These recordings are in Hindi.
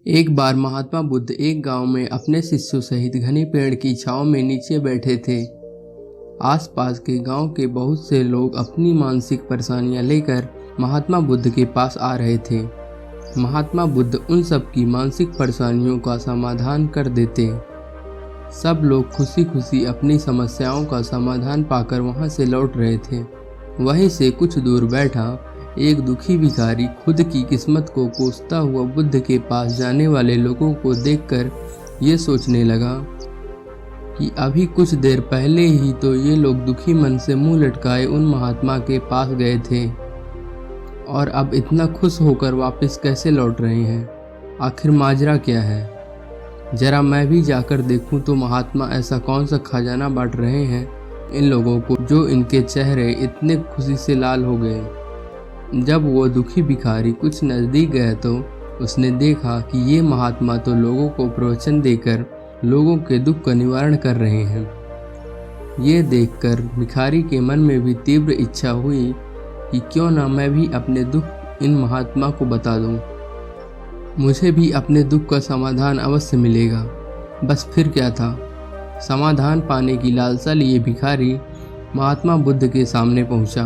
एक बार महात्मा बुद्ध एक गांव में अपने शिष्यों सहित घने पेड़ की छांव में नीचे बैठे थे। आसपास के गांव के बहुत से लोग अपनी मानसिक परेशानियां लेकर महात्मा बुद्ध के पास आ रहे थे। महात्मा बुद्ध उन सब की मानसिक परेशानियों का समाधान कर देते। सब लोग खुशी खुशी अपनी समस्याओं का समाधान पाकर वहां से लौट रहे थे। वहीं से कुछ दूर बैठा एक दुखी भिखारी खुद की किस्मत को कोसता हुआ बुद्ध के पास जाने वाले लोगों को देखकर ये सोचने लगा कि अभी कुछ देर पहले ही तो ये लोग दुखी मन से मुंह लटकाए उन महात्मा के पास गए थे और अब इतना खुश होकर वापस कैसे लौट रहे हैं। आखिर माजरा क्या है? जरा मैं भी जाकर देखूं तो महात्मा ऐसा कौन सा खजाना बांट रहे हैं इन लोगों को जो इनके चेहरे इतने खुशी से लाल हो गए। जब वो दुखी भिखारी कुछ नज़दीक गया तो उसने देखा कि ये महात्मा तो लोगों को प्रवचन देकर लोगों के दुख का निवारण कर रहे हैं। ये देखकर भिखारी के मन में भी तीव्र इच्छा हुई कि क्यों ना मैं भी अपने दुख इन महात्मा को बता दूं। मुझे भी अपने दुख का समाधान अवश्य मिलेगा। बस फिर क्या था, समाधान पाने की लालसा लिए भिखारी महात्मा बुद्ध के सामने पहुंचा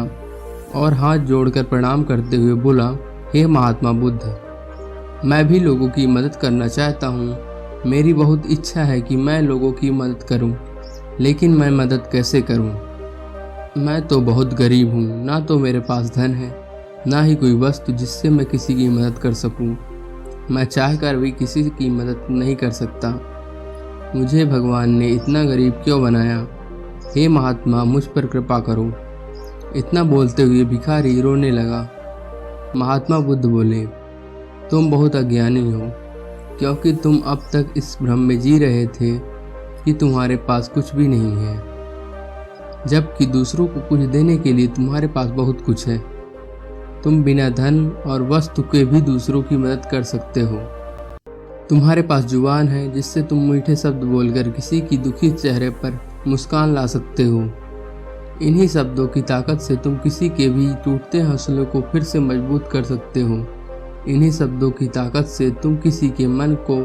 और हाथ जोड़कर प्रणाम करते हुए बोला, हे महात्मा बुद्ध, मैं भी लोगों की मदद करना चाहता हूँ। मेरी बहुत इच्छा है कि मैं लोगों की मदद करूँ, लेकिन मैं मदद कैसे करूँ? मैं तो बहुत गरीब हूँ, ना तो मेरे पास धन है, ना ही कोई वस्तु जिससे मैं किसी की मदद कर सकूँ। मैं चाहकर भी किसी की मदद नहीं कर सकता। मुझे भगवान ने इतना गरीब क्यों बनाया? हे महात्मा, मुझ पर कृपा करो। इतना बोलते हुए भिखारी रोने लगा। महात्मा बुद्ध बोले, तुम बहुत अज्ञानी हो, क्योंकि तुम अब तक इस भ्रम में जी रहे थे कि तुम्हारे पास कुछ भी नहीं है, जबकि दूसरों को कुछ देने के लिए तुम्हारे पास बहुत कुछ है। तुम बिना धन और वस्तु के भी दूसरों की मदद कर सकते हो। तुम्हारे पास जुबान है जिससे तुम मीठे शब्द बोलकर किसी की दुखी चेहरे पर मुस्कान ला सकते हो। इन्हीं शब्दों की ताकत से तुम किसी के भी टूटते हौसलों को फिर से मजबूत कर सकते हो। इन्हीं शब्दों की ताकत से तुम किसी के मन को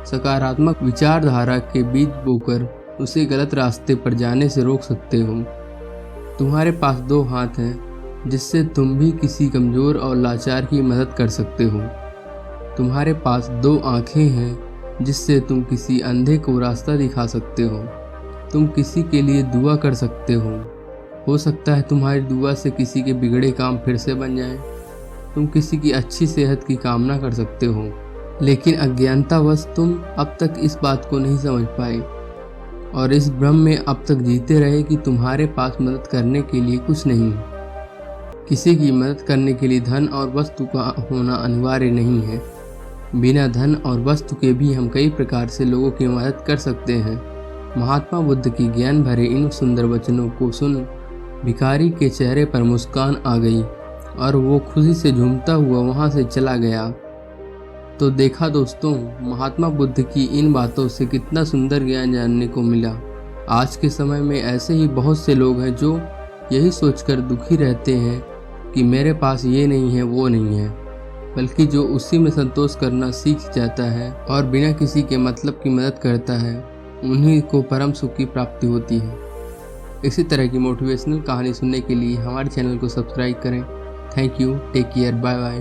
सकारात्मक विचारधारा के बीज बोकर उसे गलत रास्ते पर जाने से रोक सकते हो। तुम्हारे पास दो हाथ हैं जिससे तुम भी किसी कमज़ोर और लाचार की मदद कर सकते हो। तुम्हारे पास दो आँखें हैं जिससे तुम किसी अंधे को रास्ता दिखा सकते हो। तुम किसी के लिए दुआ कर सकते हो सकता है तुम्हारी दुआ से किसी के बिगड़े काम फिर से बन जाएं। तुम किसी की अच्छी सेहत की कामना कर सकते हो, लेकिन अज्ञानतावश तुम अब तक इस बात को नहीं समझ पाए और इस भ्रम में अब तक जीते रहे कि तुम्हारे पास मदद करने के लिए कुछ नहीं। किसी की मदद करने के लिए धन और वस्तु का होना अनिवार्य नहीं है। बिना धन और वस्तु के भी हम कई प्रकार से लोगों की मदद कर सकते हैं। महात्मा बुद्ध की ज्ञान भरे इन सुंदर वचनों को सुन भिखारी के चेहरे पर मुस्कान आ गई और वो खुशी से झूमता हुआ वहाँ से चला गया। तो देखा दोस्तों, महात्मा बुद्ध की इन बातों से कितना सुंदर ज्ञान जानने को मिला। आज के समय में ऐसे ही बहुत से लोग हैं जो यही सोचकर दुखी रहते हैं कि मेरे पास ये नहीं है, वो नहीं है, बल्कि जो उसी में संतोष करना सीख जाता है और बिना किसी के मतलब की मदद करता है, उन्हीं को परम सुख की प्राप्ति होती है। इसी तरह की मोटिवेशनल कहानी सुनने के लिए हमारे चैनल को सब्सक्राइब करें। Thank you, take care, bye bye.